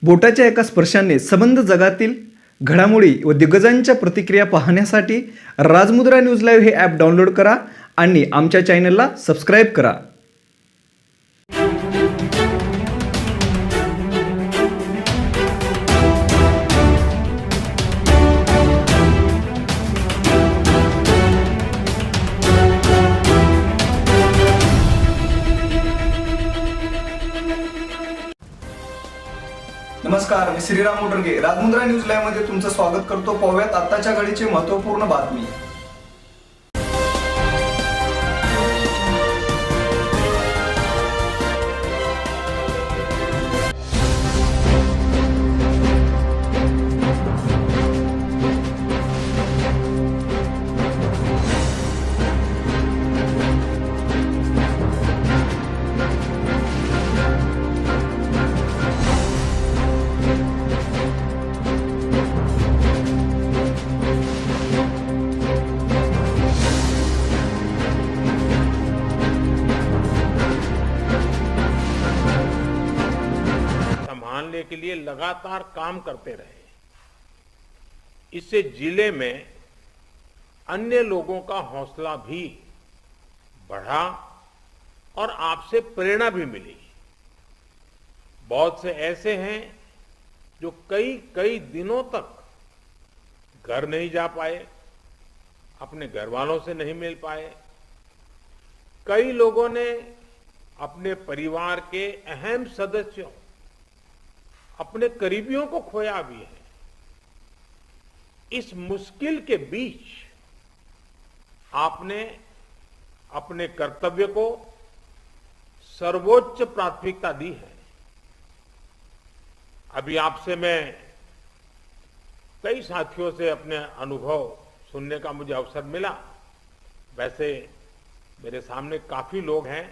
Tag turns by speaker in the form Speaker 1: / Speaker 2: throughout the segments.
Speaker 1: बोटाच्या एका स्पर्शाने संबंध जगातील घडामोडी व दिग्गजांच्या प्रतिक्रिया पाहण्यासाठी राजमुद्रा न्यूज लाईव्ह हे ॲप डाउनलोड करा आणि आमच्या चॅनलला सबस्क्राईब करा. नमस्कार, मी श्रीराम मोटरगे. राजमुद्रा न्यूज लाईव्ह मध्ये तुमचं स्वागत करतो. पाहूयात आताच्या घडीची महत्त्वपूर्ण बातमी.
Speaker 2: संभालने के लिए लगातार काम करते रहे. इससे जिले में अन्य लोगों का हौसला भी बढ़ा और आपसे प्रेरणा भी मिली. बहुत से ऐसे हैं जो कई कई दिनों तक घर नहीं जा पाए, अपने घर वालों से नहीं मिल पाए. कई लोगों ने अपने परिवार के अहम सदस्यों, अपने करीबियों को खोया भी है. इस मुश्किल के बीच आपने अपने कर्तव्य को सर्वोच्च प्राथमिकता दी है. अभी आपसे मैं कई साथियों से अपने अनुभव सुनने का मुझे अवसर मिला. वैसे मेरे सामने काफी लोग हैं,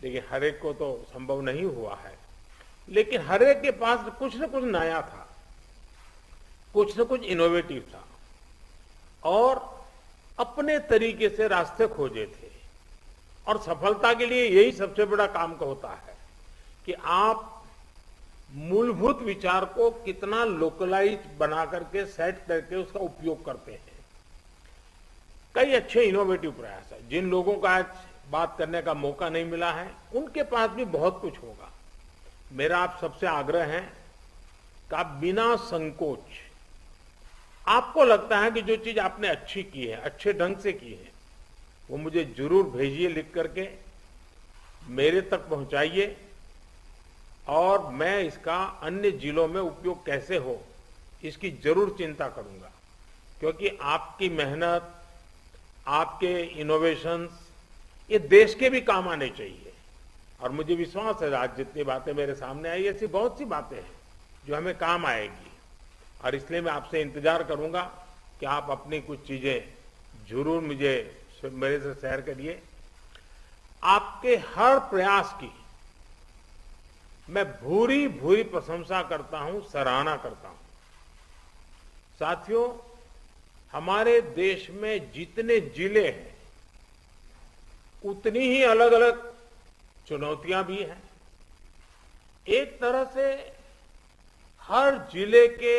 Speaker 2: लेकिन हर एक को तो संभव नहीं हुआ है. लेकिन हर एक के पास कुछ न कुछ नया था, कुछ न कुछ इनोवेटिव था और अपने तरीके से रास्ते खोजे थे. और सफलता के लिए यही सबसे बड़ा काम का होता है कि आप मूलभूत विचार को कितना लोकलाइज बना करके सेट करके उसका उपयोग करते हैं. कई अच्छे इनोवेटिव प्रयास है. जिन लोगों का आज बात करने का मौका नहीं मिला है, उनके पास भी बहुत कुछ होगा. मेरा आप सबसे आग्रह है कि आप बिना संकोच, आपको लगता है कि जो चीज आपने अच्छी की है, अच्छे ढंग से की है, वो मुझे जरूर भेजिए लिख करके, मेरे तक पहुंचाइए और मैं इसका अन्य जिलों में उपयोग कैसे हो इसकी जरूर चिंता करूंगा. क्योंकि आपकी मेहनत, आपके इनोवेशंस ये देश के भी काम आने चाहिए. और मुझे विश्वास है आज जितनी बातें मेरे सामने आई, ऐसी बहुत सी बातें हैं जो हमें काम आएगी. और इसलिए मैं आपसे इंतजार करूंगा कि आप अपनी कुछ चीजें जरूर मेरे से शेयर करिए. आपके हर प्रयास की मैं भूरी भूरी प्रशंसा करता हूं, सराहना करता हूं. साथियों, हमारे देश में जितने जिले हैं उतनी ही अलग अलग चुनौतियां भी हैं. एक तरह से हर जिले के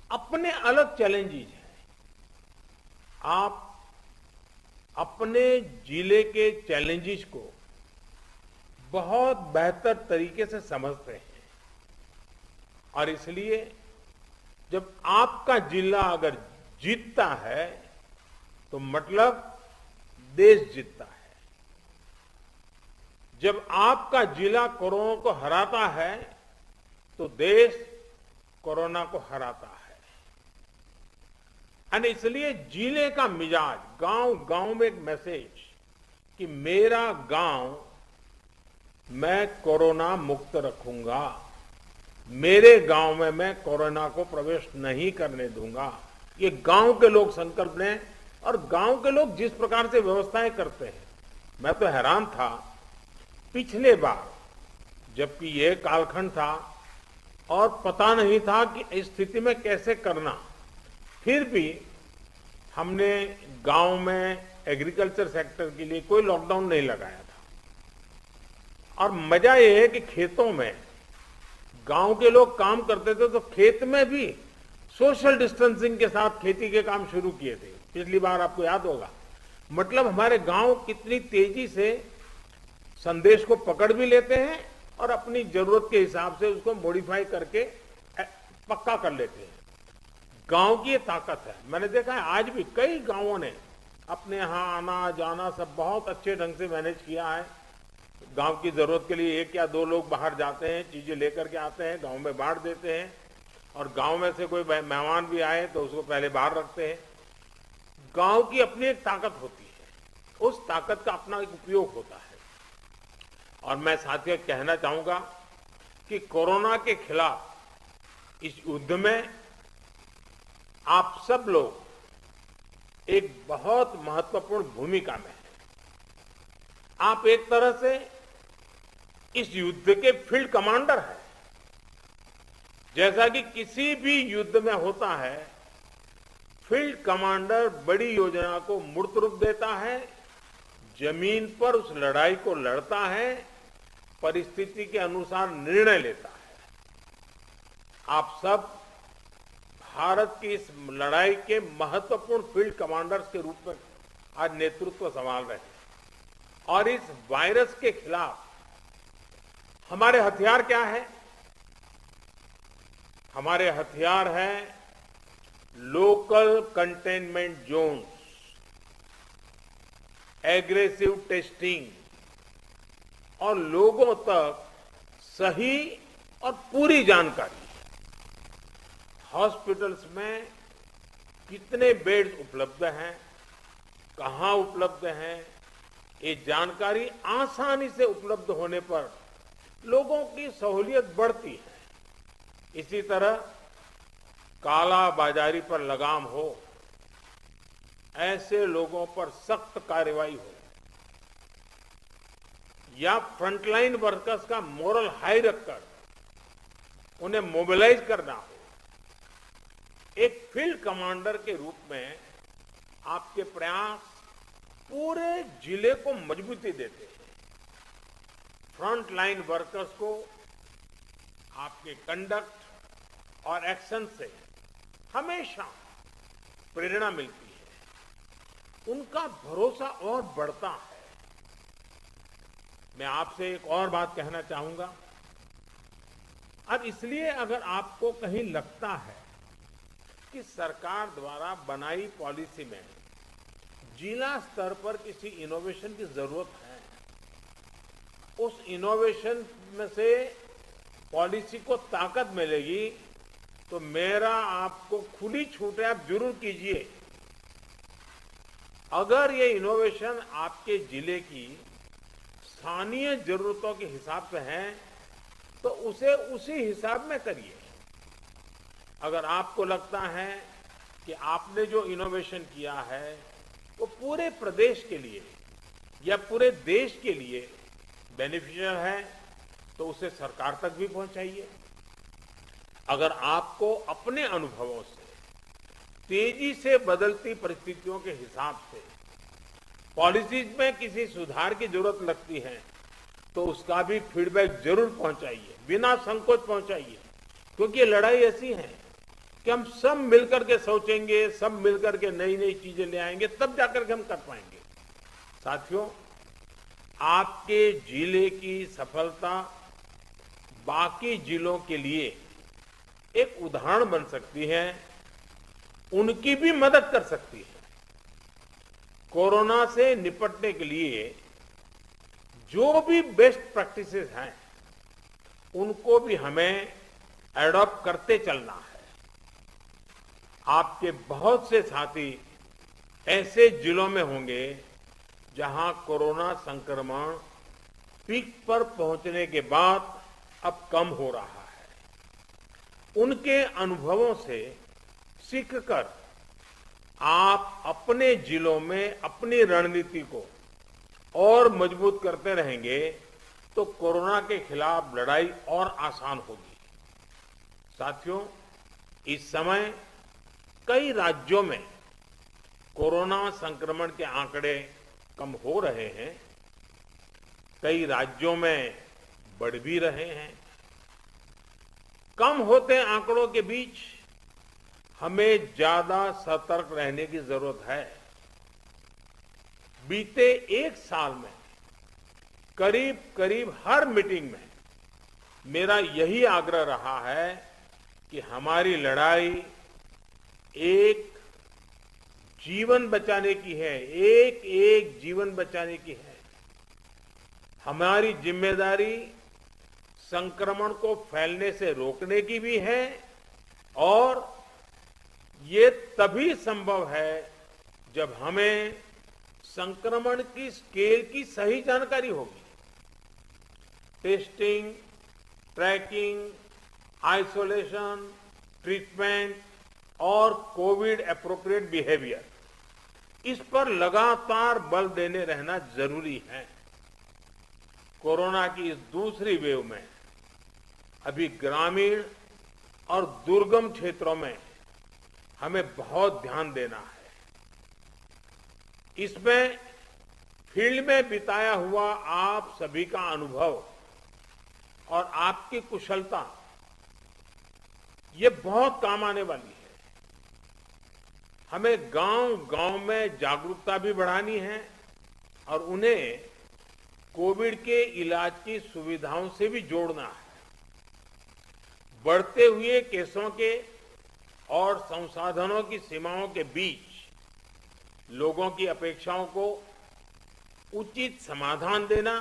Speaker 2: अपने अलग चैलेंजेस हैं. आप अपने जिले के चैलेंजेस को बहुत बेहतर तरीके से समझते हैं. और इसलिए जब आपका जिला अगर जीतता है तो मतलब देश जीतता है. जब आपका जिला कोरोना को हराता है तो देश कोरोना को हराता है. और इसलिए जिले का मिजाज, गांव गांव में एक मैसेज कि मेरा गांव मैं कोरोना मुक्त रखूंगा, मेरे गांव में मैं कोरोना को प्रवेश नहीं करने दूंगा. ये गांव के लोग संकल्प लें. और गांव के लोग जिस प्रकार से व्यवस्थाएं करते हैं, मैं तो हैरान था. पिछले बार जबकि ये कालखंड था और पता नहीं था कि इस स्थिति में कैसे करना, फिर भी हमने गांव में एग्रीकल्चर सेक्टर के लिए कोई लॉकडाउन नहीं लगाया था। और मजा ये है कि खेतों में गांव के लोग काम करते थे तो खेत में भी सोशल डिस्टेंसिंग के साथ खेती के काम शुरू किए थे। पिछली बार आपको याद होगा। मतलब हमारे गांव कितनी तेजी से संदेश को पकड़ भी लेते हैं और अपनी जरूरत के हिसाब से उसको मॉडिफाई करके पक्का कर लेते हैं। गांव की ये ताकत है। मैंने देखा है आज भी कई गांवों ने अपने यहाँ आना जाना सब बहुत अच्छे ढंग से मैनेज किया है। गांव की जरूरत के लिए 1 या 2 लोग बाहर जाते हैं, चीजें लेकर के आते हैं, गांव में बांट देते हैं और गांव में से कोई मेहमान भी आए तो उसको पहले बाहर रखते हैं। गांव की अपनी एक ताकत होती है, उस ताकत का अपना एक उपयोग होता है। और मैं साथियों कहना चाहूंगा कि कोरोना के खिलाफ इस युद्ध में आप सब लोग एक बहुत महत्वपूर्ण भूमिका में हैं। आप एक तरह से इस युद्ध के फील्ड कमांडर हैं। जैसा कि किसी भी युद्ध में होता है, फील्ड कमांडर बड़ी योजना को मूर्त रूप देता है, जमीन पर उस लड़ाई को लड़ता है, परिस्थिति के अनुसार निर्णय लेता है। आप सब भारत की इस लड़ाई के महत्वपूर्ण फील्ड कमांडर्स के रूप में आज नेतृत्व संभाल रहे हैं। और इस वायरस के खिलाफ हमारे हथियार क्या है? हमारे हथियार हैं local containment zones, aggressive testing और लोगों तक सही और पूरी जानकारी। हॉस्पिटल्स में कितने बेड्स उपलब्ध हैं, कहां उपलब्ध हैं, ये जानकारी आसानी से उपलब्ध होने पर लोगों की सहूलियत बढ़ती है। इसी तरह काला बाजारी पर लगाम हो, ऐसे लोगों पर सख्त कार्रवाई हो, या फ्रंटलाइन वर्कर्स का मोरल हाई रखकर उन्हें मोबिलाइज करना हो। एक फील्ड कमांडर के रूप में आपके प्रयास पूरे जिले को मजबूती देते हैं। फ्रंटलाइन वर्कर्स को आपके कंडक्ट और एक्शन से हमेशा प्रेरणा मिलती है, उनका भरोसा और बढ़ता है। मैं आपसे एक और बात कहना चाहूंगा। अब इसलिए अगर आपको कहीं लगता है कि सरकार द्वारा बनाई पॉलिसी में जिला स्तर पर किसी इनोवेशन की जरूरत है, उस इनोवेशन में से पॉलिसी को ताकत मिलेगी, तो मेरा आपको खुली छूट है, आप जरूर कीजिए। अगर ये इनोवेशन आपके जिले की स्थानीय जरूरतों के हिसाब से है तो उसे उसी हिसाब में करिए। अगर आपको लगता है कि आपने जो इनोवेशन किया है वो पूरे प्रदेश के लिए या पूरे देश के लिए बेनिफिशियल है, तो उसे सरकार तक भी पहुंचाइए। अगर आपको अपने अनुभवों से तेजी से बदलती परिस्थितियों के हिसाब से पॉलिसीज में किसी सुधार की जरूरत लगती है, तो उसका भी फीडबैक जरूर पहुंचाइए, बिना संकोच पहुंचाइए। क्योंकि ये लड़ाई ऐसी है कि हम सब मिलकर के सोचेंगे, सब मिलकर के नई नई चीजें ले आएंगे, तब जाकर के हम कर पाएंगे। साथियों, आपके जिले की सफलता बाकी जिलों के लिए एक उदाहरण बन सकती है, उनकी भी मदद कर सकती है। कोरोना से निपटने के लिए जो भी बेस्ट प्रैक्टिसेस हैं, उनको भी हमें एडॉप्ट करते चलना है। आपके बहुत से साथी ऐसे जिलों में होंगे जहां कोरोना संक्रमण पीक पर पहुंचने के बाद अब कम हो रहा है। उनके अनुभवों से सीखकर आप अपने जिलों में अपनी रणनीति को और मजबूत करते रहेंगे तो कोरोना के खिलाफ लड़ाई और आसान होगी। साथियों, इस समय कई राज्यों में कोरोना संक्रमण के आंकड़े कम हो रहे हैं, कई राज्यों में बढ़ भी रहे हैं। कम होते आंकड़ों के बीच हमें ज्यादा सतर्क रहने की जरूरत है। बीते एक साल में करीब करीब हर मीटिंग में मेरा यही आग्रह रहा है कि हमारी लड़ाई एक जीवन बचाने की है, एक एक जीवन बचाने की है। हमारी जिम्मेदारी संक्रमण को फैलने से रोकने की भी है और ये तभी संभव है जब हमें संक्रमण की स्केल की सही जानकारी होगी। टेस्टिंग, ट्रैकिंग, आइसोलेशन, ट्रीटमेंट और कोविड एप्रोप्रिएट बिहेवियर, इस पर लगातार बल देने रहना जरूरी है। कोरोना की इस दूसरी वेव में अभी ग्रामीण और दुर्गम क्षेत्रों में हमें बहुत ध्यान देना है। इसमें फील्ड में बिताया हुआ आप सभी का अनुभव और आपकी कुशलता ये बहुत काम आने वाली है। हमें गांव-गांव में जागरूकता भी बढ़ानी है और उन्हें कोविड के इलाज की सुविधाओं से भी जोड़ना है। बढ़ते हुए केसों के और संसाधनों की सीमाओं के बीच लोगों की अपेक्षाओं को उचित समाधान देना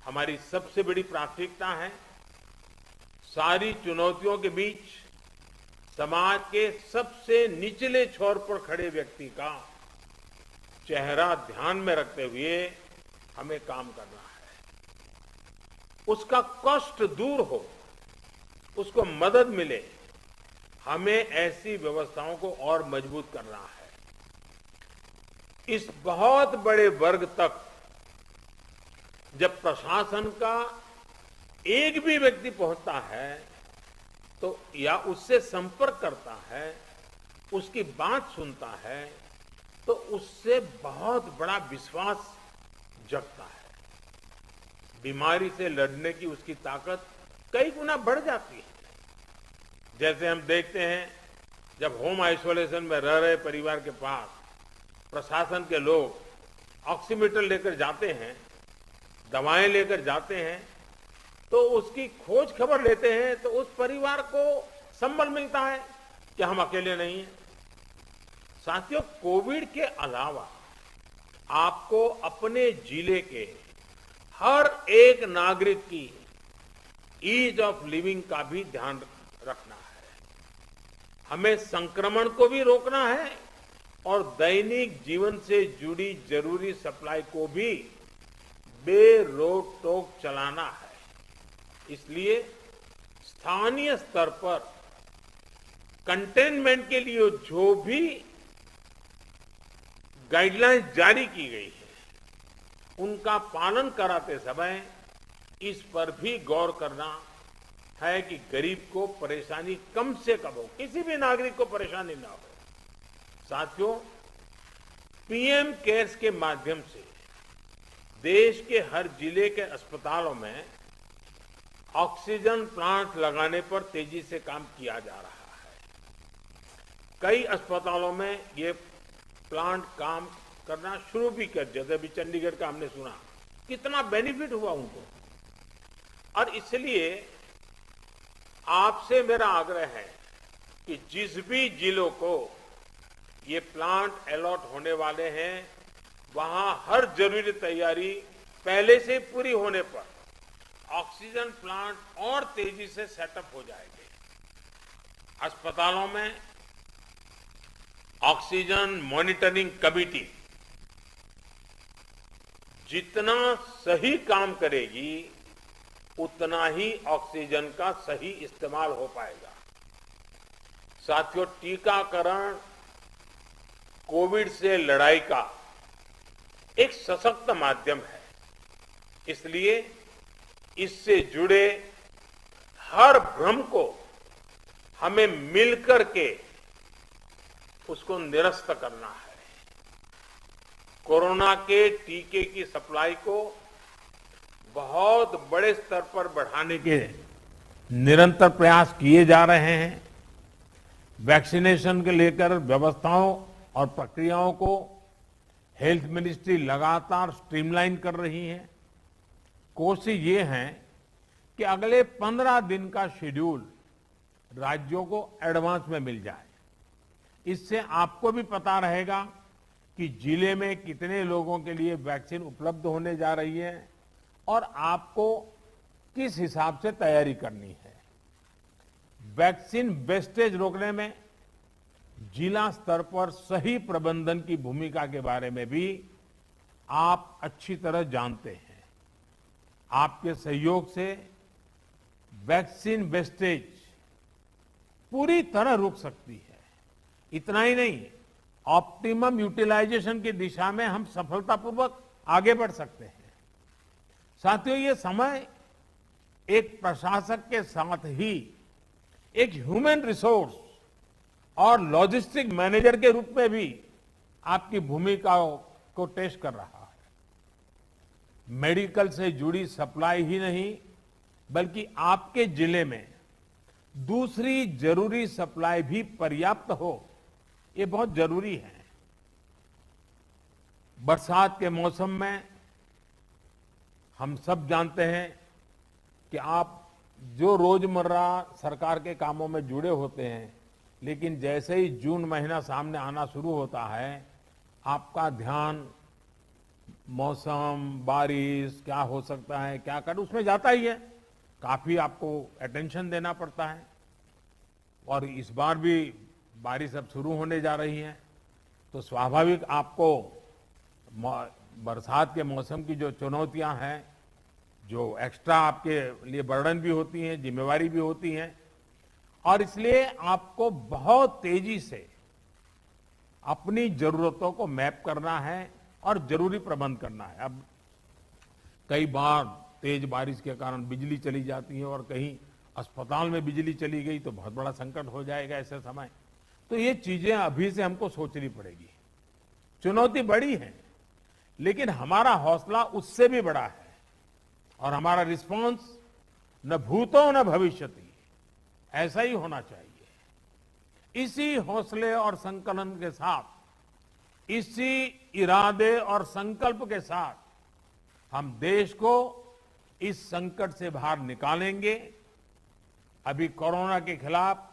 Speaker 2: हमारी सबसे बड़ी प्राथमिकता है। सारी चुनौतियों के बीच समाज के सबसे निचले छोर पर खड़े व्यक्ति का चेहरा ध्यान में रखते हुए हमें काम करना है। उसका कष्ट दूर हो, उसको मदद मिले, हमें ऐसी व्यवस्थाओं को और मजबूत करना है। इस बहुत बड़े वर्ग तक जब प्रशासन का एक भी व्यक्ति पहुंचता है तो या उससे संपर्क करता है, उसकी बात सुनता है, तो उससे बहुत बड़ा विश्वास जगता है। बीमारी से लड़ने की उसकी ताकत कई गुना बढ़ जाती है। जैसे हम देखते हैं जब होम आइसोलेशन में रह रहे परिवार के पास प्रशासन के लोग ऑक्सीमीटर लेकर जाते हैं, दवाएं लेकर जाते हैं, तो उसकी खोज खबर लेते हैं तो उस परिवार को संबल मिलता है कि हम अकेले नहीं हैं। साथियों, कोविड के अलावा आपको अपने जिले के हर एक नागरिक की ईज ऑफ लिविंग का भी ध्यान रखना है। हमें संक्रमण को भी रोकना है और दैनिक जीवन से जुड़ी जरूरी सप्लाई को भी बेरोक टोक चलाना है। इसलिए स्थानीय स्तर पर कंटेनमेंट के लिए जो भी गाइडलाइंस जारी की गई है, उनका पालन कराते समय इस पर भी गौर करना है कि गरीब को परेशानी कम से कम हो, किसी भी नागरिक को परेशानी ना हो। साथियों, पीएम केयर्स के माध्यम से देश के हर जिले के अस्पतालों में ऑक्सीजन प्लांट लगाने पर तेजी से काम किया जा रहा है। कई अस्पतालों में ये प्लांट काम करना शुरू भी कर, जैसे अभी चंडीगढ़ का हमने सुना, कितना बेनिफिट हुआ उनको। और इसलिए आपसे मेरा आग्रह है कि जिस भी जिलों को ये प्लांट अलॉट होने वाले हैं, वहां हर जरूरी तैयारी पहले से पूरी होने पर ऑक्सीजन प्लांट और तेजी से सेटअप हो जाएंगे। अस्पतालों में ऑक्सीजन मॉनिटरिंग कमेटी जितना सही काम करेगी, उतना ही ऑक्सीजन का सही इस्तेमाल हो पाएगा। साथियों, टीकाकरण कोविड से लड़ाई का एक सशक्त माध्यम है। इसलिए इससे जुड़े हर भ्रम को हमें मिलकर के उसको निरस्त करना है। कोरोना के टीके की सप्लाई को बहुत बड़े स्तर पर बढ़ाने के निरंतर प्रयास किए जा रहे हैं। वैक्सीनेशन के लेकर व्यवस्थाओं और प्रक्रियाओं को हेल्थ मिनिस्ट्री लगातार स्ट्रीमलाइन कर रही है। कोशिश ये है कि अगले 15 दिन का शेड्यूल राज्यों को एडवांस में मिल जाए। इससे आपको भी पता रहेगा कि जिले में कितने लोगों के लिए वैक्सीन उपलब्ध होने जा रही है और आपको किस हिसाब से तैयारी करनी है। वैक्सीन वेस्टेज रोकने में जिला स्तर पर सही प्रबंधन की भूमिका के बारे में भी आप अच्छी तरह जानते हैं। आपके सहयोग से वैक्सीन वेस्टेज पूरी तरह रुक सकती है। इतना ही नहीं, ऑप्टिमम यूटिलाइजेशन की दिशा में हम सफलतापूर्वक आगे बढ़ सकते हैं। साथियों, ये समय एक प्रशासक के साथ ही एक ह्यूमन रिसोर्स और लॉजिस्टिक मैनेजर के रूप में भी आपकी भूमिकाओं को टेस्ट कर रहा है। मेडिकल से जुड़ी सप्लाई ही नहीं, बल्कि आपके जिले में दूसरी जरूरी सप्लाई भी पर्याप्त हो, ये बहुत जरूरी है। बरसात के मौसम में हम सब जानते हैं कि आप जो रोजमर्रा सरकार के कामों में जुड़े होते हैं, लेकिन जैसे ही जून महीना सामने आना शुरू होता है, आपका ध्यान मौसम, बारिश क्या हो सकता है, क्या कर, उसमें जाता ही है। काफी आपको अटेंशन देना पड़ता है। और इस बार भी बारिश अब शुरू होने जा रही है, तो स्वाभाविक आपको बरसात के मौसम की जो चुनौतियां हैं, जो एक्स्ट्रा आपके लिए बर्डन भी होती हैं, जिम्मेवारी भी होती हैं, और इसलिए आपको बहुत तेजी से अपनी जरूरतों को मैप करना है और जरूरी प्रबंध करना है। अब कई बार तेज बारिश के कारण बिजली चली जाती है और कहीं अस्पताल में बिजली चली गई तो बहुत बड़ा संकट हो जाएगा ऐसे समय। तो ये चीजें अभी से हमको सोचनी पड़ेगी। चुनौती बड़ी है, लेकिन हमारा हौसला उससे भी बड़ा है और हमारा रिस्पांस न भूतो न भविष्यति, ऐसा ही होना चाहिए। इसी हौसले और संकलन के साथ, इसी इरादे और संकल्प के साथ हम देश को इस संकट से बाहर निकालेंगे। अभी कोरोना के खिलाफ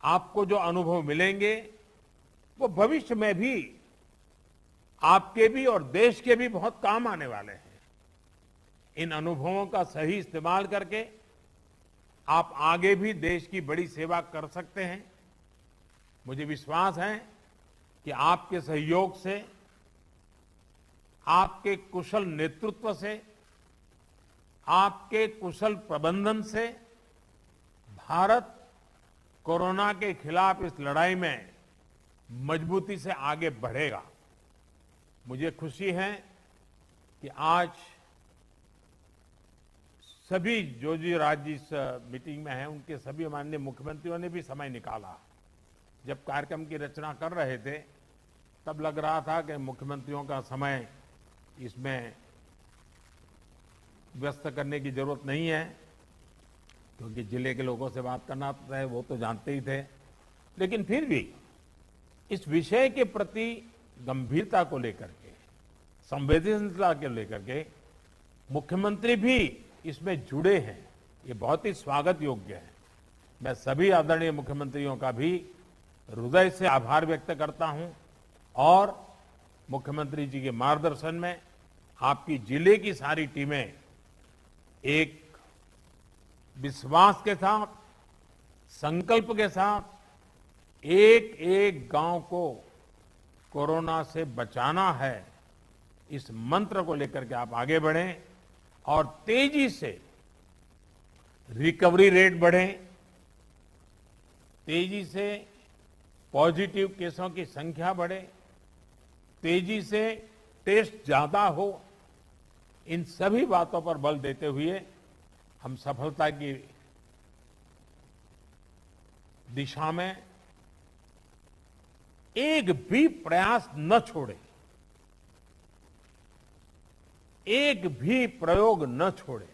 Speaker 2: आपको जो अनुभव मिलेंगे, वो भविष्य में भी आपके भी और देश के भी बहुत काम आने वाले हैं। इन अनुभवों का सही इस्तेमाल करके आप आगे भी देश की बड़ी सेवा कर सकते हैं। मुझे विश्वास है कि आपके सहयोग से, आपके कुशल नेतृत्व से, आपके कुशल प्रबंधन से भारत कोरोना के खिलाफ इस लड़ाई में मजबूती से आगे बढ़ेगा। मुझे खुशी है कि आज सभी जो राज्य इस मीटिंग में हैं, उनके सभी माननीय मुख्यमंत्रियों ने भी समय निकाला। जब कार्यक्रम की रचना कर रहे थे, तब लग रहा था कि मुख्यमंत्रियों का समय इसमें व्यस्त करने की जरूरत नहीं है, क्योंकि जिले के लोगों से बात करना है, वो तो जानते ही थे। लेकिन फिर भी इस विषय के प्रति गंभीरता को लेकर के, संवेदनशीलता को लेकर के मुख्यमंत्री भी इसमें जुड़े हैं, ये बहुत ही स्वागत योग्य है। मैं सभी आदरणीय मुख्यमंत्रियों का भी हृदय से आभार व्यक्त करता हूं और मुख्यमंत्री जी के मार्गदर्शन में आपकी जिले की सारी टीमें एक विश्वास के साथ, संकल्प के साथ एक एक गांव को कोरोना से बचाना है, इस मंत्र को लेकर के आप आगे बढ़ें और तेजी से रिकवरी रेट बढ़े, तेजी से पॉजिटिव केसों की संख्या बढ़े, तेजी से टेस्ट ज्यादा हो। इन सभी बातों पर बल देते हुए हम सफलता की दिशा में एक भी प्रयास न छोड़े, एक भी प्रयोग न छोड़े।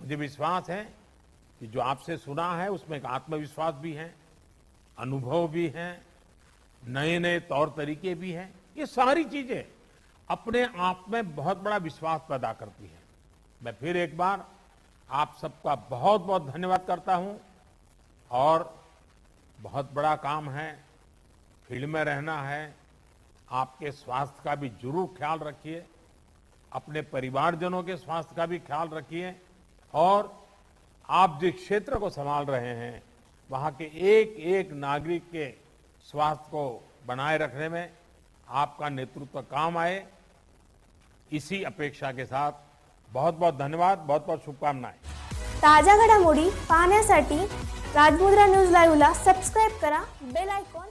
Speaker 2: मुझे विश्वास है कि जो आपसे सुना है उसमें एक आत्मविश्वास भी है, अनुभव भी है, नए नए तौर तरीके भी हैं। ये सारी चीजें अपने आप में बहुत बड़ा विश्वास पैदा करती है। मैं फिर एक बार आप सबका बहुत बहुत धन्यवाद करता हूं और बहुत बड़ा काम है, फील्ड में रहना है, आपके स्वास्थ्य का भी जरूर ख्याल रखिए, अपने परिवारजनों के स्वास्थ्य का भी ख्याल रखिए और आप जिस क्षेत्र को संभाल रहे हैं वहां के एक एक नागरिक के स्वास्थ्य को बनाए रखने में आपका नेतृत्व काम आए, इसी अपेक्षा के साथ बहुत बहुत धन्यवाद, बहुत बहुत शुभकामनाएं।
Speaker 3: ताज्या घडामोडी पाहण्यासाठी राजमुद्रा न्यूज लाईव्हला सबस्क्राईब करा, बेल आयकॉन